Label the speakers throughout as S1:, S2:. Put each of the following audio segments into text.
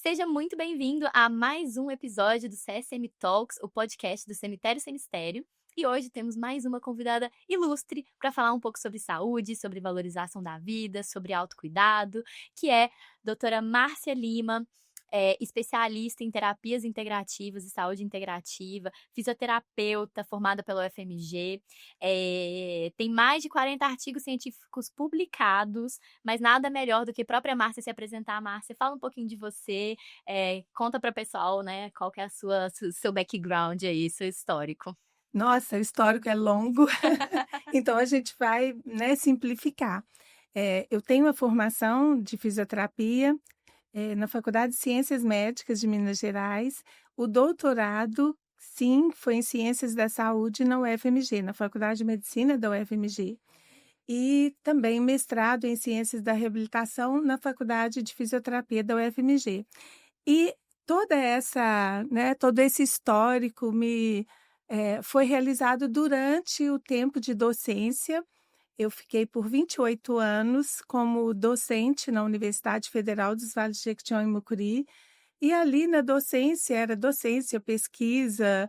S1: Seja muito bem-vindo a mais um episódio do CSM Talks, o podcast do Cemitério Sem Mistério. E hoje temos mais uma convidada ilustre para falar um pouco sobre saúde, sobre valorização da vida, sobre autocuidado, que é a doutora Márcia Lima, especialista em terapias integrativas e saúde integrativa, fisioterapeuta formada pela UFMG, tem mais de 40 artigos científicos publicados, mas nada melhor do que a própria Márcia se apresentar. Márcia, fala um pouquinho de você, conta para o pessoal, né, qual que é seu background aí, seu histórico.
S2: Nossa, o histórico é longo, então a gente vai, né, simplificar. Eu tenho a formação de fisioterapia, na Faculdade de Ciências Médicas de Minas Gerais. O doutorado, sim, foi em Ciências da Saúde na UFMG, na Faculdade de Medicina da UFMG. E também mestrado em Ciências da Reabilitação na Faculdade de Fisioterapia da UFMG. E todo esse histórico foi realizado durante o tempo de docência. Eu fiquei por 28 anos como docente na Universidade Federal dos Vales de Jequitinhonha e Mucuri, e ali na docência, era docência, pesquisa,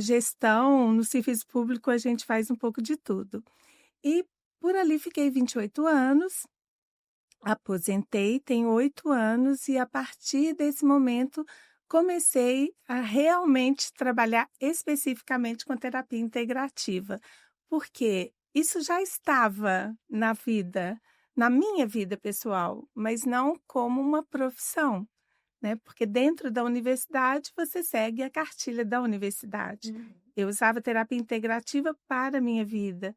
S2: gestão, no serviço público a gente faz um pouco de tudo. E por ali fiquei 28 anos, aposentei, tenho 8 anos e a partir desse momento comecei a realmente trabalhar especificamente com terapia integrativa, porque isso já estava na minha vida pessoal, mas não como uma profissão, né? Porque dentro da universidade você segue a cartilha da universidade.
S1: Uhum.
S2: Eu usava terapia integrativa para a minha vida.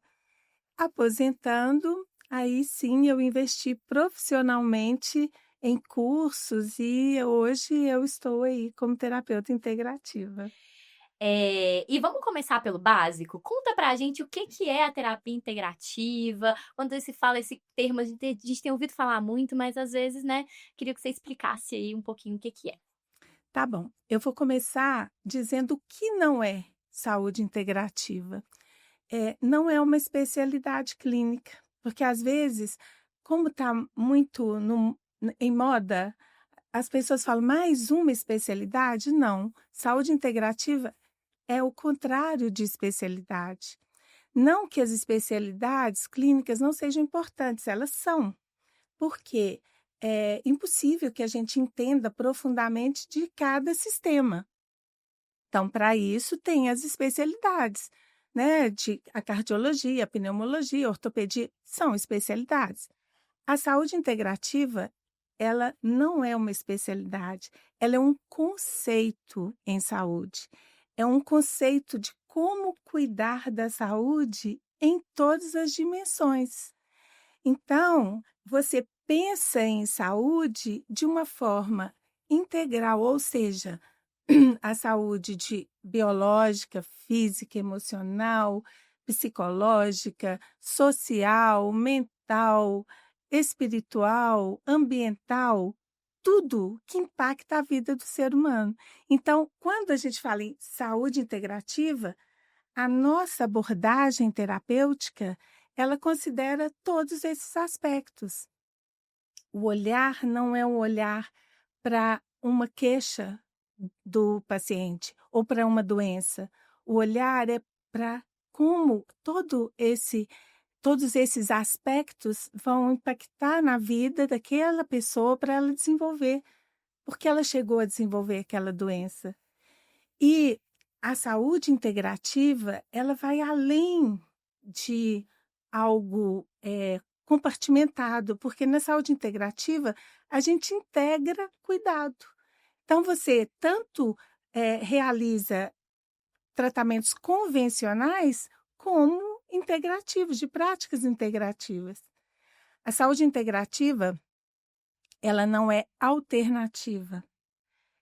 S2: Aposentando, aí sim eu investi profissionalmente em cursos e hoje eu estou aí como terapeuta integrativa.
S1: E vamos começar pelo básico? Conta pra gente o que que é a terapia integrativa, quando se fala esse termo, a gente tem ouvido falar muito, mas às vezes, né, queria que você explicasse aí um pouquinho o que que é.
S2: Tá bom, eu vou começar dizendo o que não é saúde integrativa. Não é uma especialidade clínica, porque às vezes, como está muito em moda, as pessoas falam mais uma especialidade? Não, saúde integrativa é o contrário de especialidade. Não que as especialidades clínicas não sejam importantes, elas são, porque é impossível que a gente entenda profundamente de cada sistema. Então, para isso, tem as especialidades, né? A cardiologia, a pneumologia, a ortopedia, são especialidades. A saúde integrativa, ela não é uma especialidade, ela é um conceito em saúde. É um conceito de como cuidar da saúde em todas as dimensões. Então, você pensa em saúde de uma forma integral, ou seja, a saúde biológica, física, emocional, psicológica, social, mental, espiritual, ambiental, tudo que impacta a vida do ser humano. Então, quando a gente fala em saúde integrativa, a nossa abordagem terapêutica, ela considera todos esses aspectos. O olhar não é um olhar para uma queixa do paciente ou para uma doença. O olhar é para como todos esses aspectos vão impactar na vida daquela pessoa para ela desenvolver, porque ela chegou a desenvolver aquela doença. E a saúde integrativa, ela vai além de algo, compartimentado, porque na saúde integrativa a gente integra cuidado. Então você tanto, realiza tratamentos convencionais, como integrativos, de práticas integrativas. A saúde integrativa, ela não é alternativa,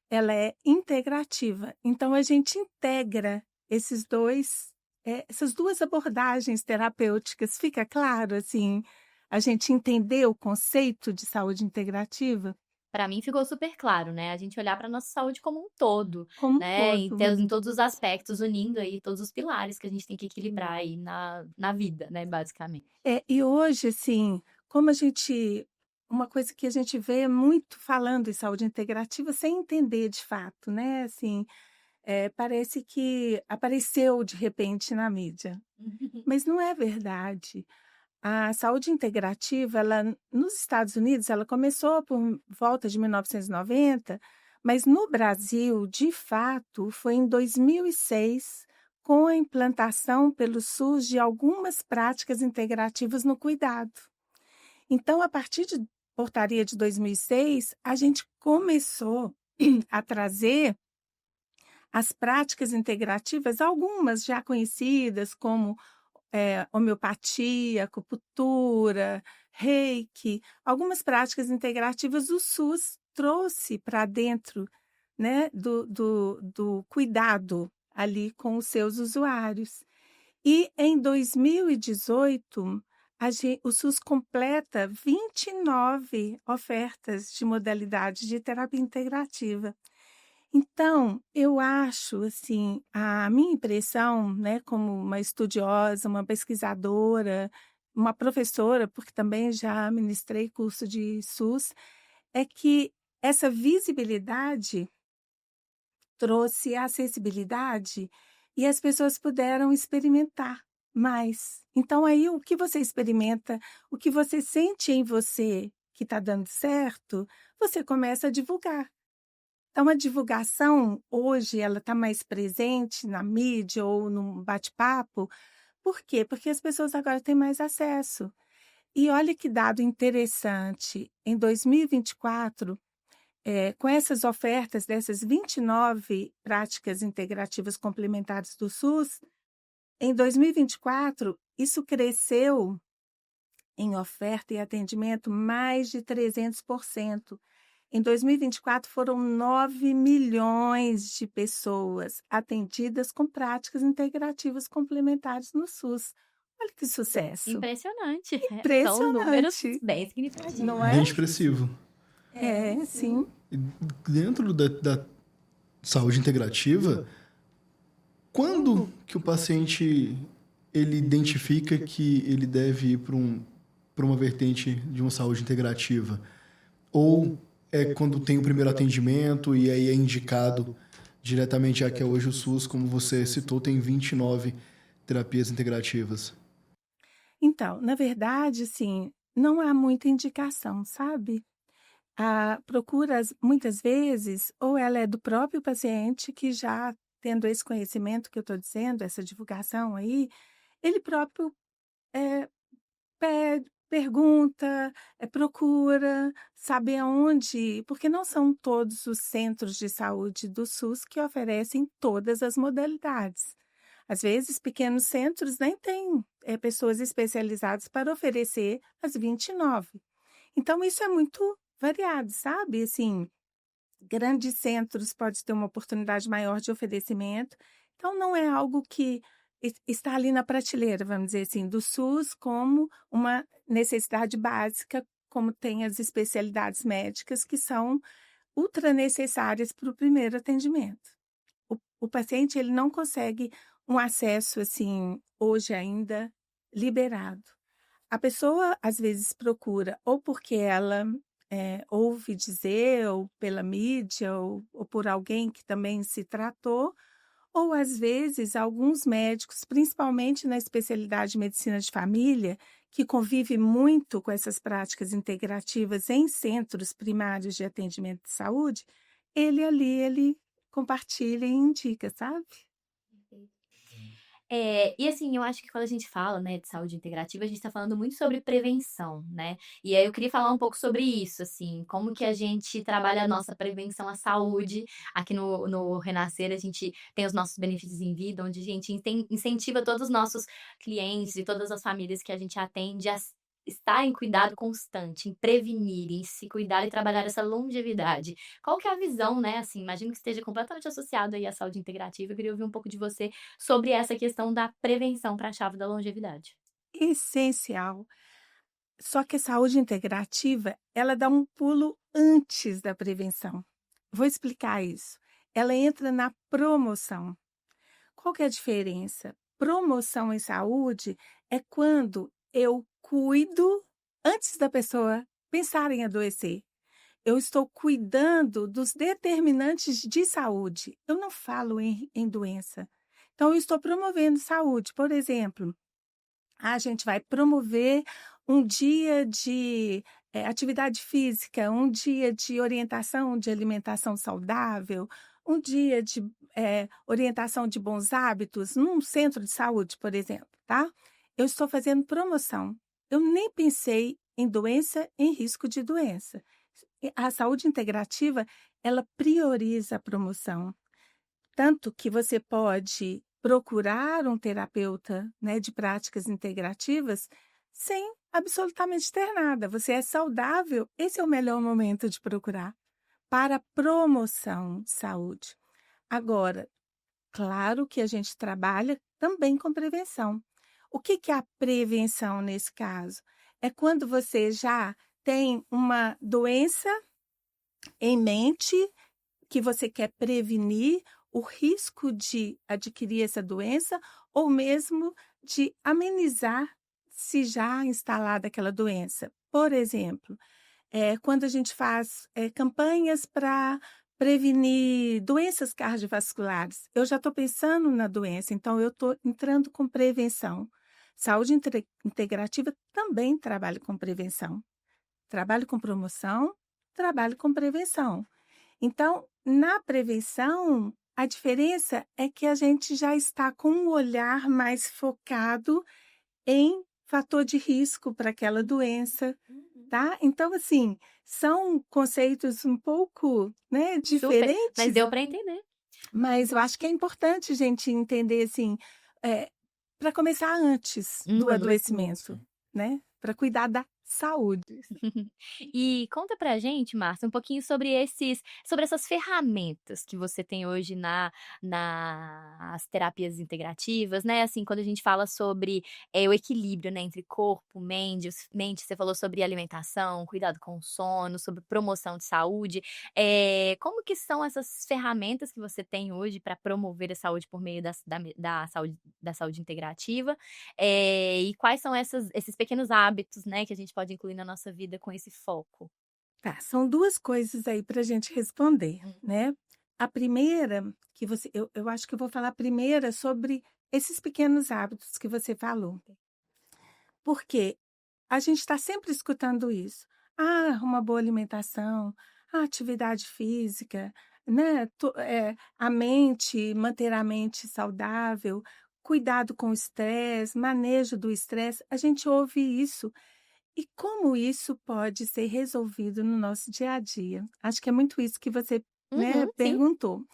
S2: ela é integrativa. Então a gente integra essas 2 abordagens terapêuticas. Fica claro, assim, a gente entender o conceito de saúde integrativa?
S1: Para mim ficou super claro, né, a gente olhar para nossa saúde como um todo,
S2: Como um
S1: né,
S2: todo.
S1: em todos os aspectos, unindo aí todos os pilares que a gente tem que equilibrar aí na vida, né, basicamente.
S2: E hoje, assim, como a gente uma coisa que a gente vê muito falando em saúde integrativa sem entender de fato, né, assim, parece que apareceu de repente na mídia, mas não é verdade. A saúde integrativa, ela nos Estados Unidos, ela começou por volta de 1990, mas no Brasil, de fato, foi em 2006, com a implantação pelo SUS de algumas práticas integrativas no cuidado. Então, a partir de portaria de 2006, a gente começou a trazer as práticas integrativas, algumas já conhecidas, como homeopatia, acupuntura, reiki, algumas práticas integrativas o SUS trouxe para dentro, né, do cuidado ali com os seus usuários. E em 2018, o SUS completa 29 ofertas de modalidades de terapia integrativa. Então, eu acho, assim, a minha impressão, né, como uma estudiosa, uma pesquisadora, uma professora, porque também já ministrei curso de SUS, é que essa visibilidade trouxe acessibilidade e as pessoas puderam experimentar mais. Então, aí, o que você experimenta, o que você sente em você que está dando certo, você começa a divulgar. Então, a divulgação, hoje, ela está mais presente na mídia ou num bate-papo. Por quê? Porque as pessoas agora têm mais acesso. E olha que dado interessante, em 2024, com essas ofertas dessas 29 práticas integrativas complementares do SUS, em 2024, isso cresceu em oferta e atendimento mais de 300%. Em 2024, foram 9 milhões de pessoas atendidas com práticas integrativas complementares no SUS. Olha que sucesso!
S1: Impressionante. São números
S2: Impressionante,
S1: bem significativos.
S2: não
S3: Bem
S2: é?
S3: expressivo.
S2: Sim.
S3: E dentro da saúde integrativa, quando que o paciente ele identifica que ele deve ir para uma vertente de uma saúde integrativa? Ou é quando tem o primeiro atendimento e aí é indicado diretamente, já que é hoje o SUS, como você citou, tem 29 terapias integrativas?
S2: Então, na verdade, assim, não há muita indicação, sabe? A procura, muitas vezes, ou ela é do próprio paciente que já tendo esse conhecimento que eu estou dizendo, essa divulgação aí, ele próprio eh, pede, pergunta, procura saber aonde, porque não são todos os centros de saúde do SUS que oferecem todas as modalidades. Às vezes, pequenos centros nem têm pessoas especializadas para oferecer as 29. Então, isso é muito variado, sabe? Assim, grandes centros podem ter uma oportunidade maior de oferecimento. Então, não é algo que está ali na prateleira, vamos dizer assim, do SUS como uma necessidade básica, como tem as especialidades médicas que são ultra necessárias para o primeiro atendimento. O paciente ele não consegue um acesso assim hoje ainda liberado. A pessoa às vezes procura ou porque ela ouve dizer, ou pela mídia, ou por alguém que também se tratou, ou às vezes alguns médicos, principalmente na especialidade de medicina de família, que convive muito com essas práticas integrativas em centros primários de atendimento de saúde, ele compartilha e indica, sabe?
S1: E assim, eu acho que quando a gente fala, né, de saúde integrativa, a gente está falando muito sobre prevenção, né? E aí eu queria falar um pouco sobre isso, assim, como que a gente trabalha a nossa prevenção à saúde. Aqui no Renascer, a gente tem os nossos benefícios em vida, onde a gente incentiva todos os nossos clientes e todas as famílias que a gente atende a estar em cuidado constante, em prevenir, em se cuidar e trabalhar essa longevidade. Qual que é a visão, né? Assim, imagino que esteja completamente associado aí à saúde integrativa. Eu queria ouvir um pouco de você sobre essa questão da prevenção para a chave da longevidade.
S2: Essencial. Só que a saúde integrativa, ela dá um pulo antes da prevenção. Vou explicar isso. Ela entra na promoção. Qual que é a diferença? Promoção em saúde é quando eu cuido antes da pessoa pensar em adoecer. Eu estou cuidando dos determinantes de saúde. Eu não falo em doença. Então, eu estou promovendo saúde. Por exemplo, a gente vai promover um dia de atividade física, um dia de orientação de alimentação saudável, um dia de orientação de bons hábitos num centro de saúde, por exemplo, tá? Eu estou fazendo promoção. Eu nem pensei em doença, em risco de doença. A saúde integrativa, ela prioriza a promoção. Tanto que você pode procurar um terapeuta, né, de práticas integrativas sem absolutamente ter nada. Você é saudável, esse é o melhor momento de procurar para promoção de saúde. Agora, claro que a gente trabalha também com prevenção. O que é a prevenção nesse caso? É quando você já tem uma doença em mente que você quer prevenir o risco de adquirir essa doença ou mesmo de amenizar se já instalada aquela doença. Por exemplo, quando a gente faz campanhas para prevenir doenças cardiovasculares, eu já estou pensando na doença, então eu estou entrando com prevenção. Saúde integrativa também trabalha com prevenção. Trabalho com promoção, trabalho com prevenção. Então, na prevenção, a diferença é que a gente já está com um olhar mais focado em fator de risco para aquela doença, tá? Então, assim, são conceitos um pouco, né, diferentes.
S1: Mas deu para entender.
S2: Mas eu acho que é importante a gente entender, assim, para começar antes do adoecimento, né? Para cuidar da saúde.
S1: E conta pra gente, Márcia, um pouquinho sobre essas ferramentas que você tem hoje nas terapias integrativas, né? Assim, quando a gente fala sobre o equilíbrio, né, entre corpo, mente, você falou sobre alimentação, cuidado com o sono, sobre promoção de saúde. Como que são essas ferramentas que você tem hoje para promover a saúde por meio da saúde integrativa? E quais são esses pequenos hábitos, né, que a gente pode incluir na nossa vida com esse foco?
S2: Tá, são duas coisas aí para a gente responder, né? A primeira, eu acho que eu vou falar primeiro sobre esses pequenos hábitos que você falou. Porque a gente está sempre escutando isso. Ah, uma boa alimentação, a atividade física, né? A mente, manter a mente saudável, cuidado com o estresse, manejo do estresse. A gente ouve isso. E como isso pode ser resolvido no nosso dia a dia? Acho que é muito isso que você, né,
S1: Sim.
S2: perguntou.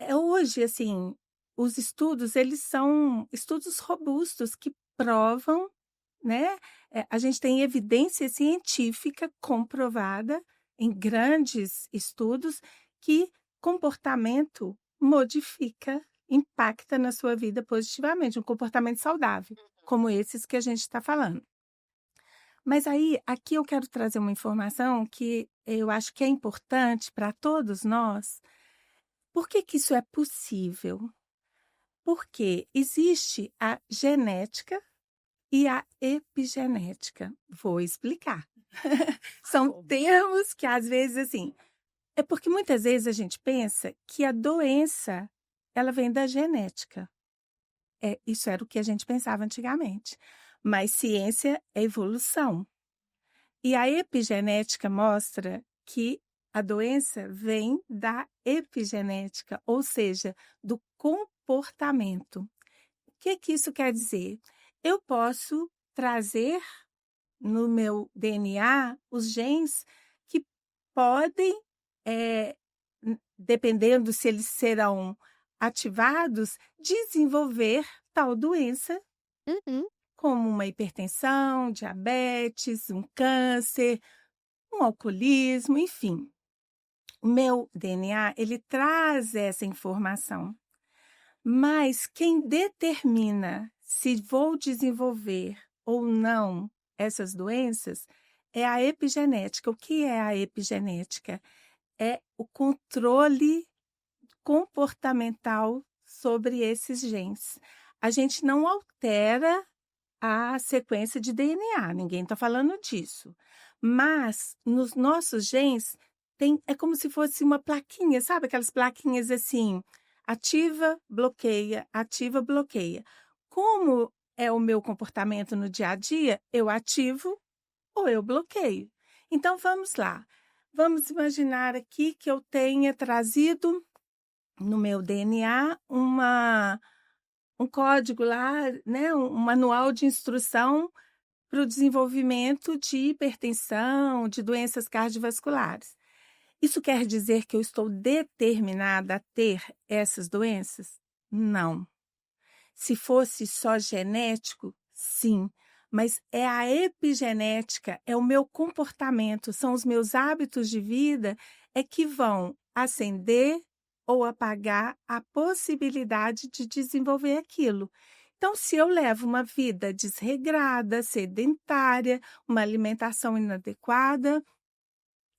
S2: Hoje, assim, os estudos, eles são estudos robustos que provam, né? A gente tem evidência científica comprovada em grandes estudos que comportamento modifica, impacta na sua vida positivamente, um comportamento saudável, como esses que a gente está falando. Mas aí, aqui eu quero trazer uma informação que eu acho que é importante para todos nós. Por que que isso é possível? Porque existe a genética e a epigenética. Vou explicar. São termos que às vezes assim, é porque muitas vezes a gente pensa que a doença ela vem da genética. Isso era o que a gente pensava antigamente. Mas ciência é evolução. E a epigenética mostra que a doença vem da epigenética, ou seja, do comportamento. O que que isso quer dizer? Eu posso trazer no meu DNA os genes que podem, dependendo se eles serão ativados, desenvolver tal doença, como uma hipertensão, diabetes, um câncer, um alcoolismo, enfim. O meu DNA, ele traz essa informação. Mas quem determina se vou desenvolver ou não essas doenças é a epigenética. O que é a epigenética? É o controle comportamental sobre esses genes. A gente não altera a sequência de DNA, ninguém está falando disso. Mas nos nossos genes é como se fosse uma plaquinha, sabe aquelas plaquinhas assim, ativa, bloqueia, ativa, bloqueia. Como é o meu comportamento no dia a dia, eu ativo ou eu bloqueio. Então vamos lá. Vamos imaginar aqui que eu tenha trazido no meu DNA um código lá, né, um manual de instrução para o desenvolvimento de hipertensão, de doenças cardiovasculares. Isso quer dizer que eu estou determinada a ter essas doenças? Não. Se fosse só genético, sim, mas é a epigenética, é o meu comportamento, são os meus hábitos de vida é que vão acender ou apagar a possibilidade de desenvolver aquilo. Então, se eu levo uma vida desregrada, sedentária, uma alimentação inadequada,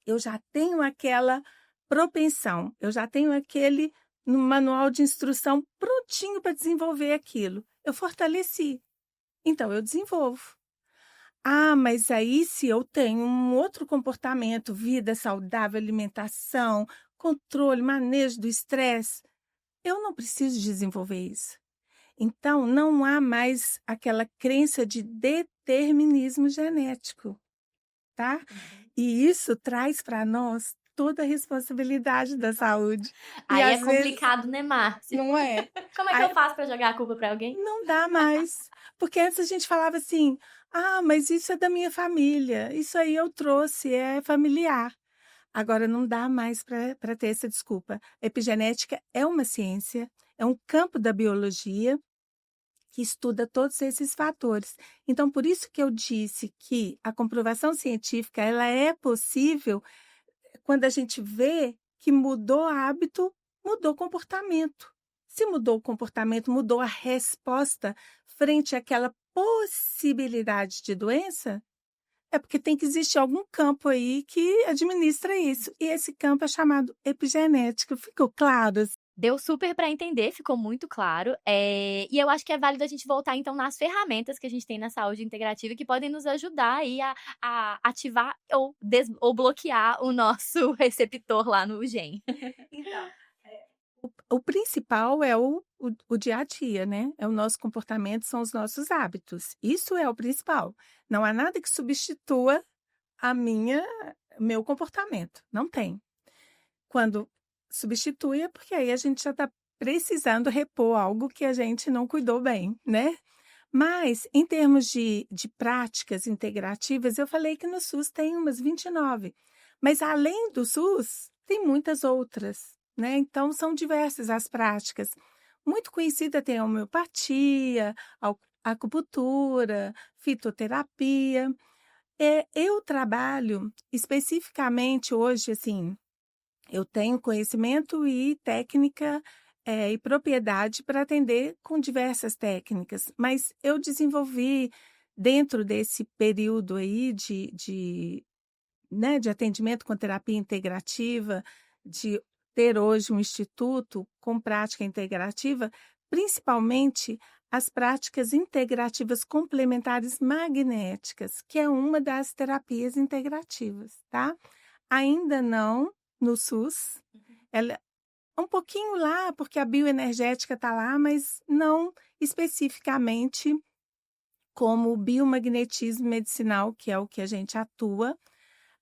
S2: eu já tenho aquela propensão, eu já tenho aquele no manual de instrução prontinho para desenvolver aquilo. Eu fortaleci, então eu desenvolvo. Ah, mas aí se eu tenho um outro comportamento, vida saudável, alimentação, controle, manejo do estresse, eu não preciso desenvolver isso. Então, não há mais aquela crença de determinismo genético, tá? E isso traz para nós toda a responsabilidade da saúde. E
S1: Aí é
S2: às vezes,
S1: complicado, né, Márcia?
S2: não é?
S1: Como é que
S2: Aí
S1: eu faço para jogar a culpa para alguém?
S2: não dá mais. Porque antes a gente falava assim: ah, mas isso é da minha família, isso aí eu trouxe, é familiar. Agora não dá mais para ter essa desculpa. A epigenética é uma ciência, é um campo da biologia que estuda todos esses fatores. Então, por isso que eu disse que a comprovação científica ela é possível quando a gente vê que mudou hábito, mudou comportamento. Se mudou o comportamento, mudou a resposta frente àquela possibilidade de doença, é porque tem que existir algum campo aí que administra isso. E esse campo é chamado epigenética. Ficou claro?
S1: Deu super para entender, ficou muito claro. E eu acho que é válido a gente voltar, então, nas ferramentas que a gente tem na saúde integrativa que podem nos ajudar aí a ativar ou bloquear o nosso receptor lá no gene.
S2: Então, o principal é o dia a dia, né? É o nosso comportamento, são os nossos hábitos. Isso é o principal. Não há nada que substitua a meu comportamento. Não tem. Quando substitui é porque aí a gente já está precisando repor algo que a gente não cuidou bem, né? Mas, em termos de práticas integrativas, eu falei que no SUS tem umas 29. Mas, além do SUS, tem muitas outras, né? Então, são diversas as práticas. Muito conhecida tem a homeopatia, a acupuntura, fitoterapia. Eu trabalho especificamente hoje, assim, eu tenho conhecimento e técnica e propriedade para atender com diversas técnicas, mas eu desenvolvi dentro desse período aí né, de atendimento com terapia integrativa, de ter hoje um instituto com prática integrativa, principalmente as práticas integrativas complementares magnéticas, que é uma das terapias integrativas, tá? Ainda não no SUS, ela um pouquinho lá, porque a bioenergética está lá, mas não especificamente como o biomagnetismo medicinal, que é o que a gente atua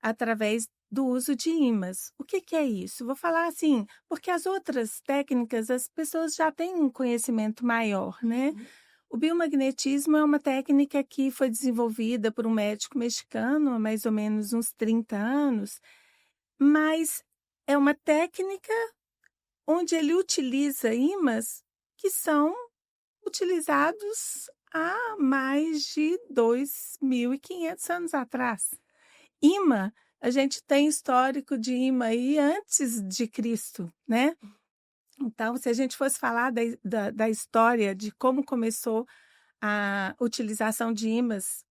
S2: através do uso de ímãs. O que é isso? Vou falar assim, porque as outras técnicas as pessoas já têm um conhecimento maior, né? O biomagnetismo é uma técnica que foi desenvolvida por um médico mexicano há mais ou menos uns 30 anos, mas é uma técnica onde ele utiliza ímãs que são utilizados há mais de 2.500 anos atrás. Imã, a gente tem histórico de imã aí antes de Cristo, né? Então, se a gente fosse falar da história de como começou a utilização de ímãs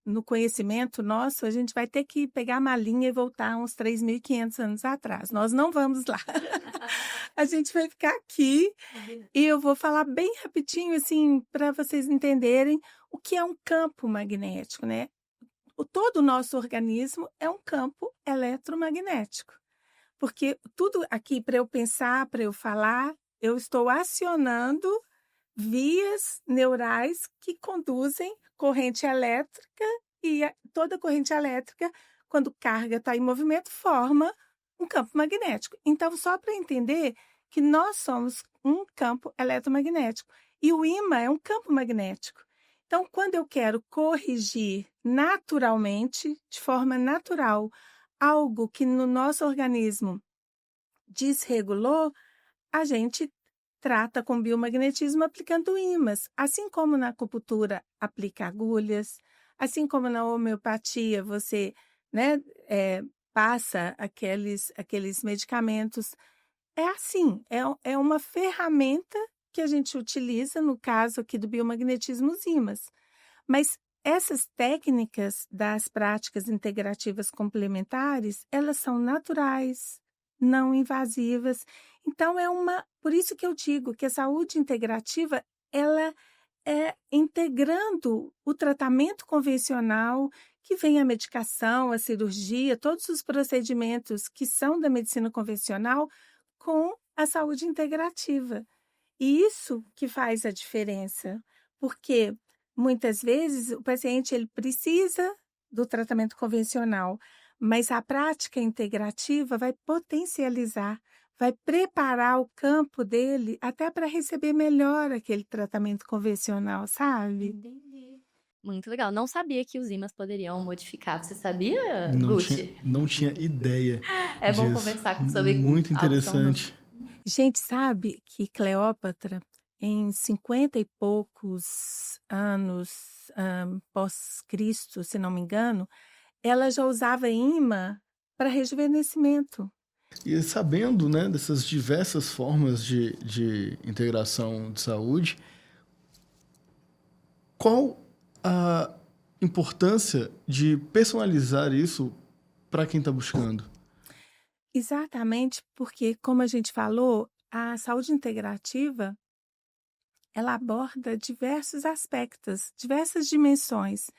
S2: no conhecimento nosso, a gente vai ter que pegar a malinha e voltar uns 3.500 anos atrás. Nós não vamos lá. A gente vai ficar aqui e eu vou falar bem rapidinho, assim, para vocês entenderem o que é um campo magnético, né? todo o nosso organismo é um campo eletromagnético. Porque tudo aqui, para eu pensar, para eu falar, eu estou acionando vias neurais que conduzem corrente elétrica e toda corrente elétrica, quando carga está em movimento, forma um campo magnético. Então, só para entender que nós somos um campo eletromagnético e o ímã é um campo magnético. Então, quando eu quero corrigir naturalmente, de forma natural, algo que no nosso organismo desregulou, a gente trata com biomagnetismo aplicando ímãs, assim como na acupuntura aplica agulhas, assim como na homeopatia você, né, passa aqueles medicamentos. É assim, é uma ferramenta que a gente utiliza, no caso aqui do biomagnetismo, os ímãs. Mas essas técnicas das práticas integrativas complementares, elas são naturais, não invasivas. Então, por isso que eu digo que a saúde integrativa, ela é integrando o tratamento convencional, que vem a medicação, a cirurgia, todos os procedimentos que são da medicina convencional, com a saúde integrativa. E isso que faz a diferença, porque muitas vezes o paciente ele precisa do tratamento convencional, mas a prática integrativa vai potencializar, vai preparar o campo dele até para receber melhor aquele tratamento convencional, sabe?
S1: Entendi. Muito legal. Não sabia que os ímãs poderiam modificar. Você sabia,
S3: Não
S1: Gucci?
S3: não tinha ideia
S1: É bom
S3: disso.
S1: conversar sobre
S3: Muito
S1: algo tão novo.
S3: interessante.
S2: Gente, sabe que Cleópatra, em 50 e poucos anos pós-Cristo, se não me engano, ela já usava ímã para rejuvenescimento.
S3: E sabendo, né, dessas diversas formas de integração de saúde, qual a importância de personalizar isso para quem está buscando?
S2: Exatamente porque, como a gente falou, a saúde integrativa, ela aborda diversos aspectos, diversas dimensões.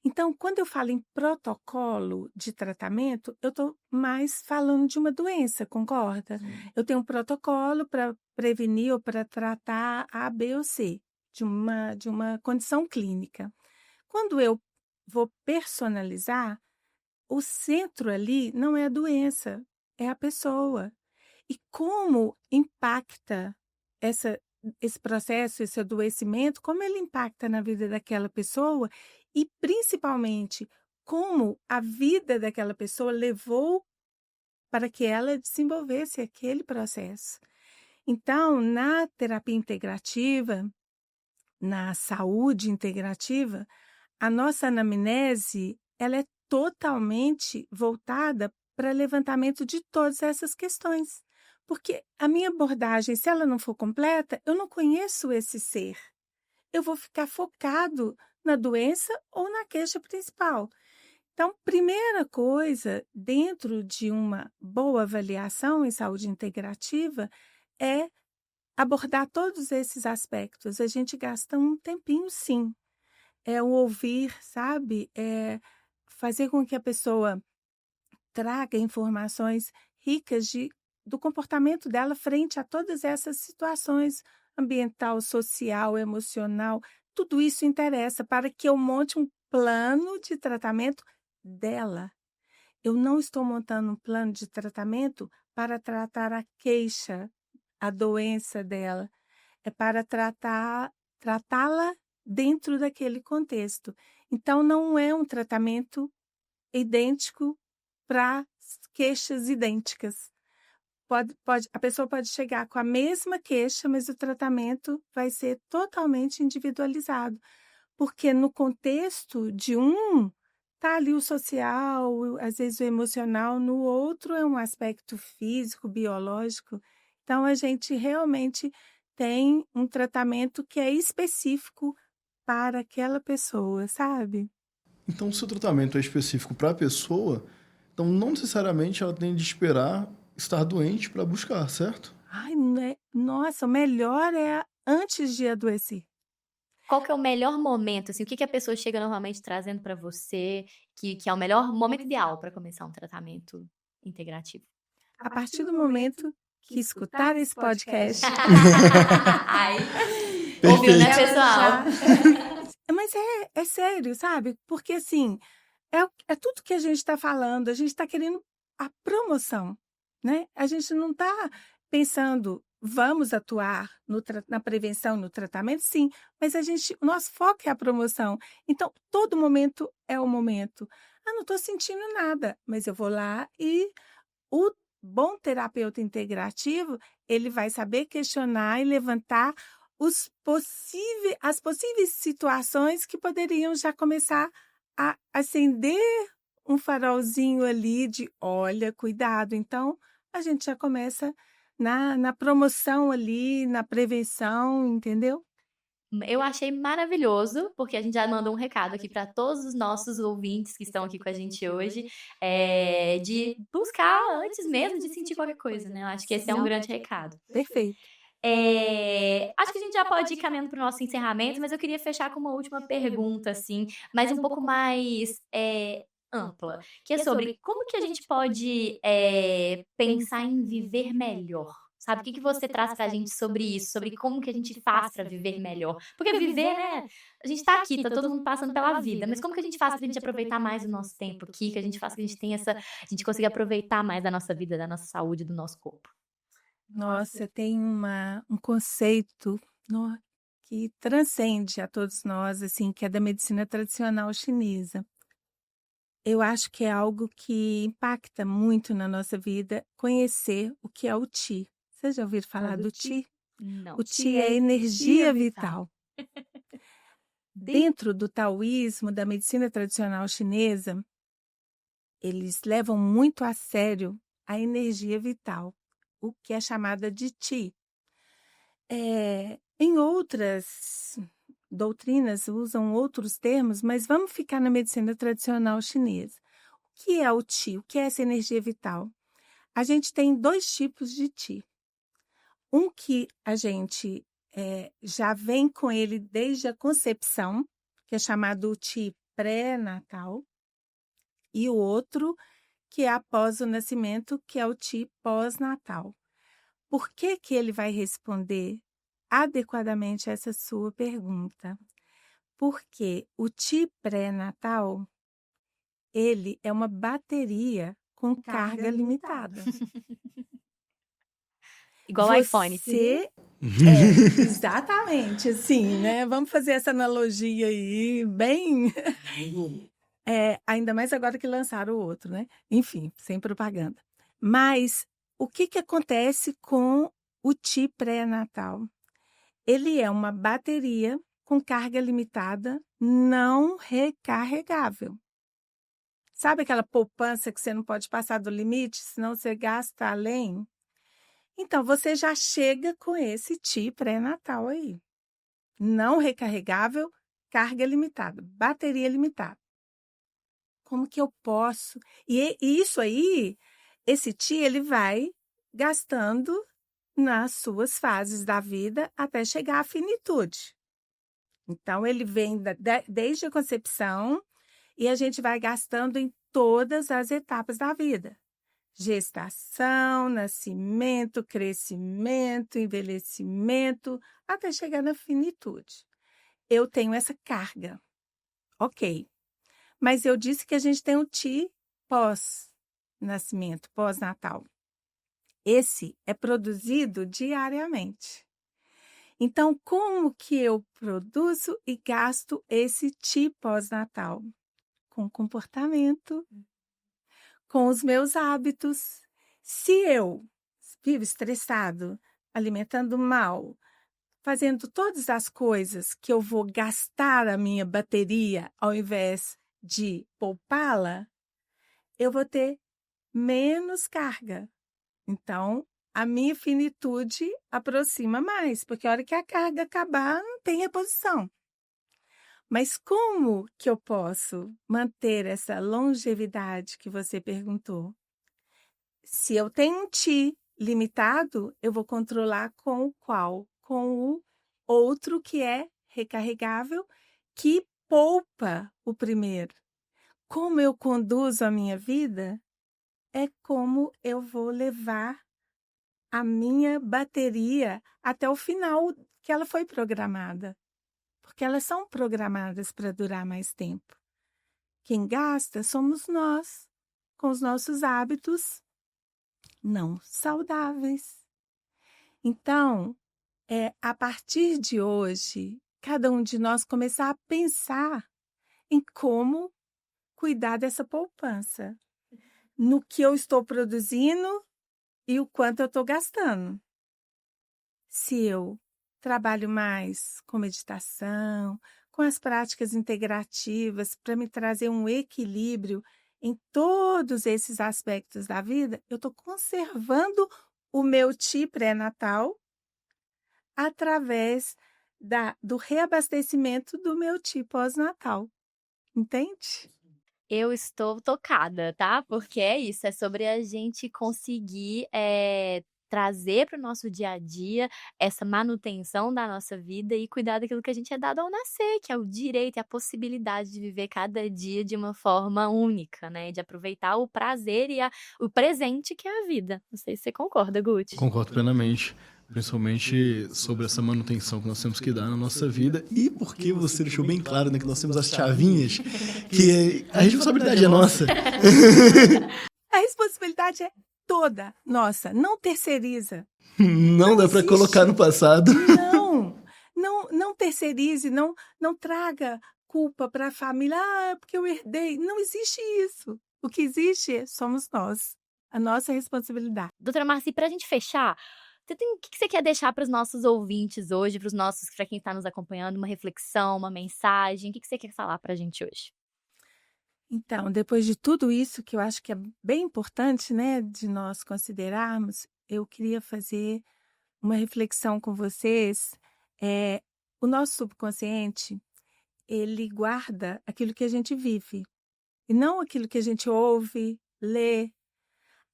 S2: Então, quando eu falo em protocolo de tratamento, eu estou mais falando de uma doença, concorda? Eu tenho um protocolo para prevenir ou para tratar A, B ou C de uma condição clínica. Quando eu vou personalizar, o centro ali não é a doença, é a pessoa. E como impacta essa, esse processo, esse adoecimento, como ele impacta na vida daquela pessoa e, principalmente, como a vida daquela pessoa levou para que ela desenvolvesse aquele processo. Então, na terapia integrativa, na saúde integrativa, a nossa anamnese ela é totalmente voltada para levantamento de todas essas questões. Porque a minha abordagem, se ela não for completa, eu não conheço esse ser. Eu vou ficar focado na doença ou na queixa principal. Então, primeira coisa, dentro de uma boa avaliação em saúde integrativa, é abordar todos esses aspectos. A gente gasta um tempinho, sim. É o ouvir, sabe? É fazer com que a pessoa traga informações ricas do comportamento dela frente a todas essas situações ambiental, social, emocional. Tudo isso interessa para que eu monte um plano de tratamento dela. Eu não estou montando um plano de tratamento para tratar a queixa, a doença dela. É para tratá-la dentro daquele contexto. Então, não é um tratamento idêntico para queixas idênticas. A pessoa pode chegar com a mesma queixa, mas o tratamento vai ser totalmente individualizado, porque no contexto de um está ali o social, às vezes o emocional, no outro é um aspecto físico, biológico. Então, a gente realmente tem um tratamento que é específico para aquela pessoa, sabe?
S3: Então, se o tratamento é específico para a pessoa, então não necessariamente ela tem de esperar estar doente para buscar, certo?
S2: Ai, nossa, o melhor é antes de adoecer.
S1: qual que é o melhor momento, assim, o que a pessoa chega normalmente trazendo para você, que é o melhor momento ideal para começar um tratamento integrativo?
S2: A partir do momento que escutar esse podcast,
S1: Ai, ouviu, né,
S3: Perfeito.
S1: pessoal?
S2: Mas é sério, sabe? Porque assim, é tudo que a gente está falando, a gente está querendo a promoção, né? A gente não está pensando, vamos atuar na prevenção, no tratamento, sim, mas o nosso foco é a promoção. Então, todo momento é o momento. Ah, não estou sentindo nada, mas eu vou lá e o bom terapeuta integrativo, ele vai saber questionar e levantar as possíveis situações que poderiam já começar a acender um farolzinho ali de olha, cuidado. Então, a gente já começa na promoção ali, na prevenção, entendeu?
S1: Eu achei maravilhoso, porque a gente já mandou um recado aqui para todos os nossos ouvintes que estão aqui com a gente hoje, de buscar antes mesmo de sentir qualquer coisa, né? Eu acho que esse é um grande recado.
S2: Perfeito.
S1: Acho que a gente já pode ir caminhando para o nosso encerramento, mas eu queria fechar com uma última pergunta, assim, mas um pouco mais ampla, que é sobre como que a gente pode pensar em viver melhor. Sabe, o que você traz pra gente sobre isso? Sobre como que a gente faz para viver melhor? Porque viver, né? A gente tá aqui, tá todo mundo passando pela vida, mas como que a gente faz pra gente aproveitar mais o nosso tempo aqui? Que a gente faz que a gente tenha a gente consiga aproveitar mais da nossa vida, da nossa saúde, do nosso corpo?
S2: Nossa, tem um conceito que transcende a todos nós, assim, que é da medicina tradicional chinesa. Eu acho que é algo que impacta muito na nossa vida conhecer o que é o Qi. Vocês já ouviram falar do Qi?
S1: Não.
S2: O Qi é energia vital. Dentro do taoísmo, da medicina tradicional chinesa, eles levam muito a sério a energia vital, o que é chamada de Qi. Em outras doutrinas usam outros termos, mas vamos ficar na medicina tradicional chinesa. O que é o Qi? O que é essa energia vital? A gente tem 2 tipos de Qi. Um que a gente já vem com ele desde a concepção, que é chamado Qi pré-natal, e o outro que é após o nascimento, que é o Qi pós-natal. Por que que ele vai responder adequadamente essa sua pergunta? Porque o Qi pré-natal, ele é uma bateria com carga limitada.
S1: Igual o iPhone.
S2: Você exatamente, assim, né? Vamos fazer essa analogia aí, bem. Ainda mais agora que lançaram o outro, né? Enfim, sem propaganda. Mas o que que acontece com o Qi pré-natal? Ele é uma bateria com carga limitada, não recarregável. Sabe aquela poupança que você não pode passar do limite, senão você gasta além? Então, você já chega com esse Qi pré-natal aí. Não recarregável, carga limitada, bateria limitada. Como que eu posso? E isso aí, esse Qi, ele vai gastando nas suas fases da vida até chegar à finitude. Então, ele vem desde a concepção e a gente vai gastando em todas as etapas da vida. Gestação, nascimento, crescimento, envelhecimento, até chegar na finitude. Eu tenho essa carga. Ok. Mas eu disse que a gente tem o Qi pós-nascimento, pós-natal. Esse é produzido diariamente. Então, como que eu produzo e gasto esse Qi pós-natal? Com comportamento, com os meus hábitos. Se eu vivo estressado, alimentando mal, fazendo todas as coisas que eu vou gastar a minha bateria ao invés de poupá-la, eu vou ter menos carga. Então, a minha finitude aproxima mais, porque a hora que a carga acabar, não tem reposição. Mas como que eu posso manter essa longevidade que você perguntou? Se eu tenho um Qi limitado, eu vou controlar com o qual? Com o outro que é recarregável que poupa o primeiro. Como eu conduzo a minha vida é como eu vou levar a minha bateria até o final que ela foi programada. Porque elas são programadas para durar mais tempo. Quem gasta somos nós, com os nossos hábitos não saudáveis. Então, a partir de hoje, cada um de nós começar a pensar em como cuidar dessa poupança, no que eu estou produzindo e o quanto eu estou gastando. Se eu trabalho mais com meditação, com as práticas integrativas para me trazer um equilíbrio em todos esses aspectos da vida, eu estou conservando o meu Ti pré-natal através do reabastecimento do meu Ti pós-natal. Entende?
S1: Eu estou tocada, tá? Porque é isso, é sobre a gente conseguir trazer para o nosso dia a dia essa manutenção da nossa vida e cuidar daquilo que a gente é dado ao nascer, que é o direito e a possibilidade de viver cada dia de uma forma única, né? De aproveitar o prazer e o presente que é a vida. Não sei se você concorda, Guti.
S3: Concordo plenamente. Principalmente sobre essa manutenção que nós temos que dar na nossa vida. E porque você deixou bem claro, né, que nós temos as chavinhas, que a responsabilidade é nossa.
S2: A responsabilidade é toda nossa, não terceiriza.
S3: Não dá para colocar no passado.
S2: Não terceirize, não traga culpa para a família. Porque eu herdei. Não existe isso. O que existe somos nós, a nossa responsabilidade.
S1: Doutora Marci, para a gente fechar, o que você quer deixar para os nossos ouvintes hoje, para quem está nos acompanhando, uma reflexão, uma mensagem? O que você quer falar para a gente hoje?
S2: Então, depois de tudo isso, que eu acho que é bem importante, né, de nós considerarmos, eu queria fazer uma reflexão com vocês. O nosso subconsciente, ele guarda aquilo que a gente vive, e não aquilo que a gente ouve, lê.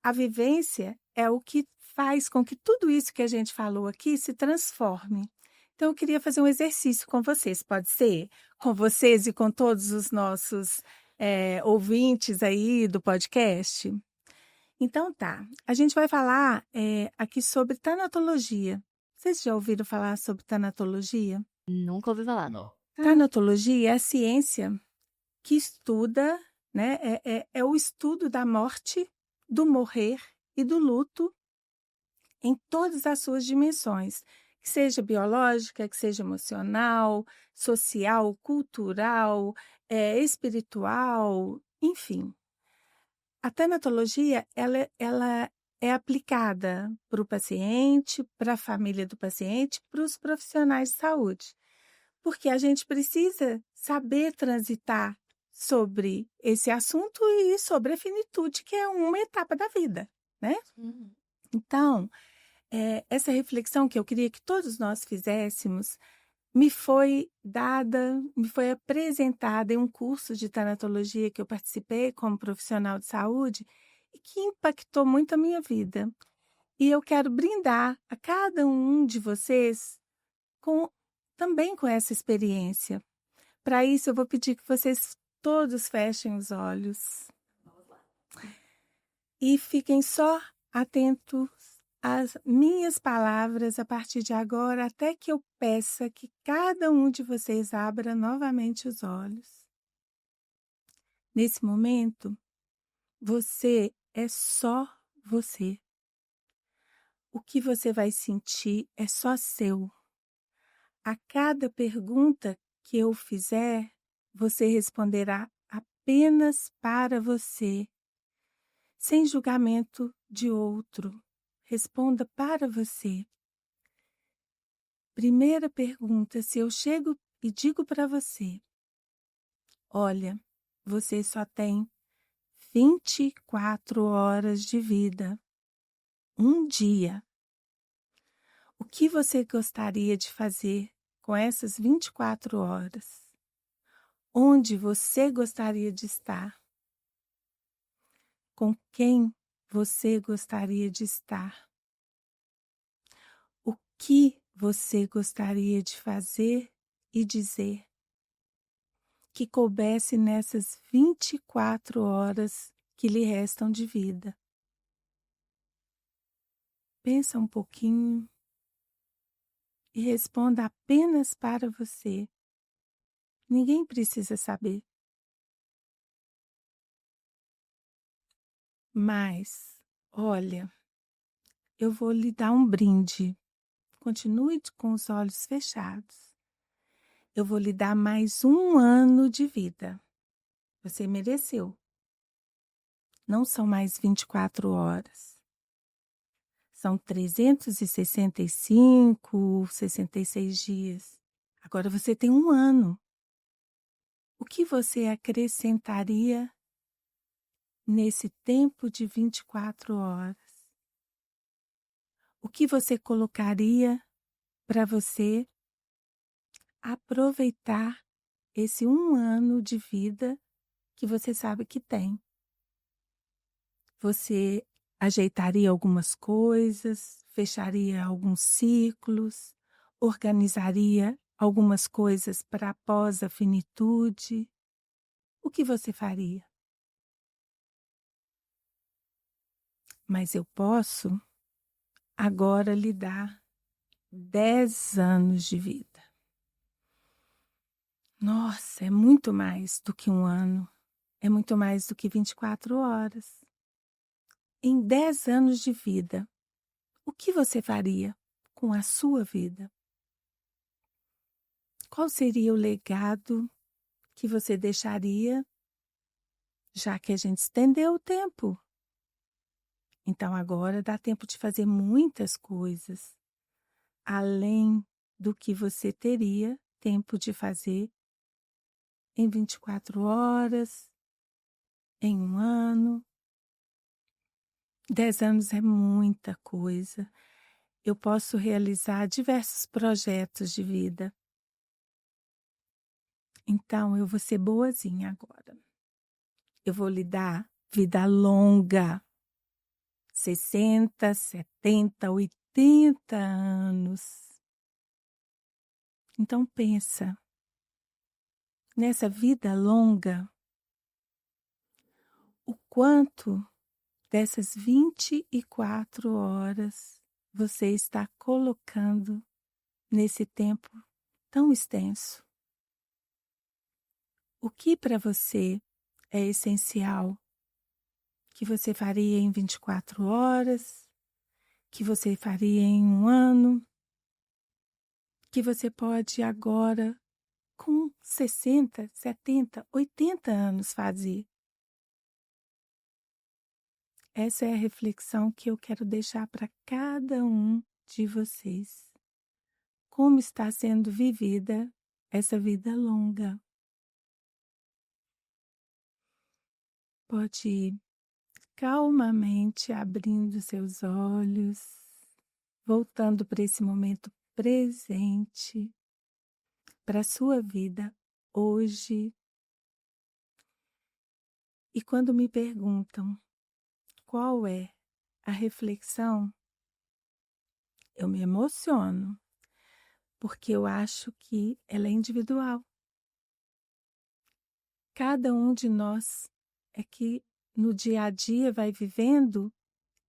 S2: A vivência é o que faz com que tudo isso que a gente falou aqui se transforme. Então, eu queria fazer um exercício com vocês, pode ser? Com vocês e com todos os nossos ouvintes aí do podcast? Então, tá. A gente vai falar aqui sobre tanatologia. Vocês já ouviram falar sobre tanatologia?
S1: Nunca ouvi falar.
S3: Não.
S2: Tanatologia é a ciência que estuda, né? É o estudo da morte, do morrer e do luto em todas as suas dimensões, que seja biológica, que seja emocional, social, cultural, espiritual, enfim. A tanatologia, ela é aplicada para o paciente, para a família do paciente, para os profissionais de saúde, porque a gente precisa saber transitar sobre esse assunto e sobre a finitude, que é uma etapa da vida, né? Então, essa reflexão que eu queria que todos nós fizéssemos me foi apresentada em um curso de tanatologia que eu participei como profissional de saúde e que impactou muito a minha vida. E eu quero brindar a cada um de vocês também com essa experiência. Para isso, eu vou pedir que vocês todos fechem os olhos e fiquem só atentos às minhas palavras a partir de agora, até que eu peça que cada um de vocês abra novamente os olhos. Nesse momento, você é só você. O que você vai sentir é só seu. A cada pergunta que eu fizer, você responderá apenas para você, sem julgamento de outro. Responda para você. Primeira pergunta, se eu chego e digo para você, olha, você só tem 24 horas de vida, um dia. O que você gostaria de fazer com essas 24 horas? Onde você gostaria de estar? Com quem você gostaria de estar? O que você gostaria de fazer e dizer que coubesse nessas 24 horas que lhe restam de vida. Pensa um pouquinho e responda apenas para você. Ninguém precisa saber. Mas, olha, eu vou lhe dar um brinde. Continue com os olhos fechados. Eu vou lhe dar mais 1 ano de vida. Você mereceu. Não são mais 24 horas. São 365, 66 dias. Agora você tem 1 ano. O que você acrescentaria nesse tempo de 24 horas? O que você colocaria para você aproveitar esse 1 ano de vida que você sabe que tem? Você ajeitaria algumas coisas, fecharia alguns ciclos, organizaria algumas coisas para após a finitude? O que você faria? Mas eu posso agora lhe dar 10 anos de vida. Nossa, é muito mais do que 1 ano. É muito mais do que 24 horas. Em 10 anos de vida, o que você faria com a sua vida? Qual seria o legado que você deixaria, já que a gente estendeu o tempo? Então agora dá tempo de fazer muitas coisas, além do que você teria tempo de fazer em 24 horas, em 1 ano. 10 anos é muita coisa. Eu posso realizar diversos projetos de vida. Então, eu vou ser boazinha agora. Eu vou lhe dar vida longa. 60, 70, 80 anos. Então, pensa. Nessa vida longa, o quanto dessas 24 horas você está colocando nesse tempo tão extenso? O que para você é essencial que você faria em 24 horas, que você faria em 1 ano, que você pode agora, com 60, 70, 80 anos fazer? Essa é a reflexão que eu quero deixar para cada um de vocês. Como está sendo vivida essa vida longa? Pode ir calmamente abrindo seus olhos, voltando para esse momento presente, para a sua vida hoje. E quando me perguntam qual é a reflexão, eu me emociono, porque eu acho que ela é individual. Cada um de nós é que no dia a dia vai vivendo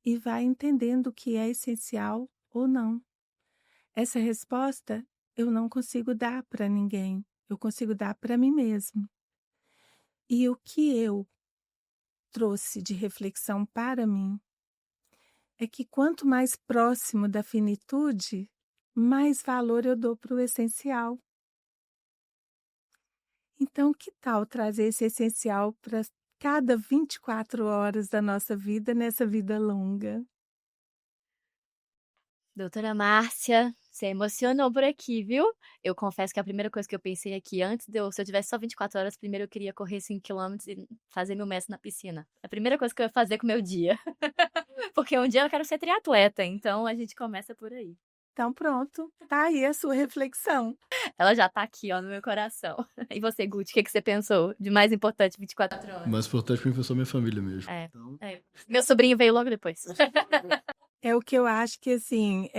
S2: e vai entendendo o que é essencial ou não. Essa resposta eu não consigo dar para ninguém, eu consigo dar para mim mesmo. E o que eu trouxe de reflexão para mim é que quanto mais próximo da finitude, mais valor eu dou para o essencial. Então, que tal trazer esse essencial para cada 24 horas da nossa vida nessa vida longa?
S1: Doutora Márcia, você emocionou por aqui, viu? Eu confesso que a primeira coisa que eu pensei aqui, se eu tivesse só 24 horas, primeiro eu queria correr 5 quilômetros e fazer meu mestre na piscina. É a primeira coisa que eu ia fazer com o meu dia. Porque um dia eu quero ser triatleta, então a gente começa por aí.
S2: Então pronto, tá aí a sua reflexão.
S1: Ela já tá aqui, ó, no meu coração. E você, Guti, o que você pensou de mais importante 24 horas?
S3: O mais importante pra mim foi só minha família mesmo.
S1: É.
S3: Então,
S1: Meu sobrinho veio logo depois.
S2: É o que eu acho que, assim,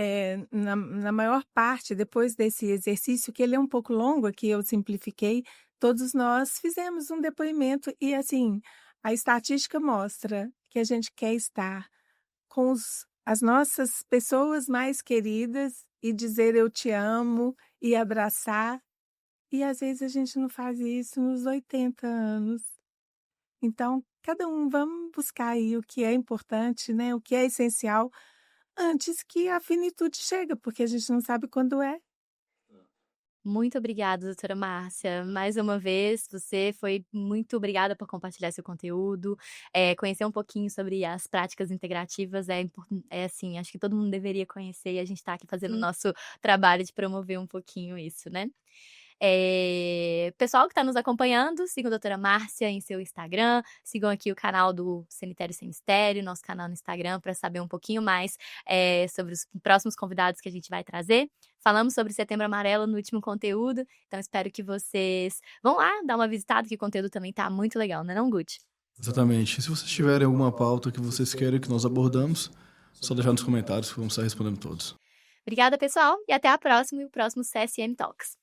S2: na maior parte, depois desse exercício, que ele é um pouco longo, aqui eu simplifiquei, todos nós fizemos um depoimento e, assim, a estatística mostra que a gente quer estar com as nossas pessoas mais queridas e dizer eu te amo e abraçar. E às vezes a gente não faz isso nos 80 anos. Então, cada um vamos buscar aí o que é importante, né, o que é essencial, antes que a finitude chega, porque a gente não sabe quando é.
S1: Muito obrigada, doutora Márcia. Mais uma vez, você foi muito obrigada por compartilhar seu conteúdo. Conhecer um pouquinho sobre as práticas integrativas assim, acho que todo mundo deveria conhecer e a gente está aqui fazendo o nosso trabalho de promover um pouquinho isso, né? Pessoal que está nos acompanhando, sigam a doutora Márcia em seu Instagram, sigam aqui o canal do Cemitério Sem Mistério, nosso canal no Instagram, para saber um pouquinho mais sobre os próximos convidados que a gente vai trazer. Falamos sobre Setembro Amarelo no último conteúdo, então espero que vocês vão lá dar uma visitada, que o conteúdo também tá muito legal, né não, Gucci?
S3: Exatamente. Se vocês tiverem alguma pauta que vocês querem que nós abordamos, só deixar nos comentários que vamos estar respondendo todos.
S1: Obrigada, pessoal, e até a próxima e o próximo CSM Talks.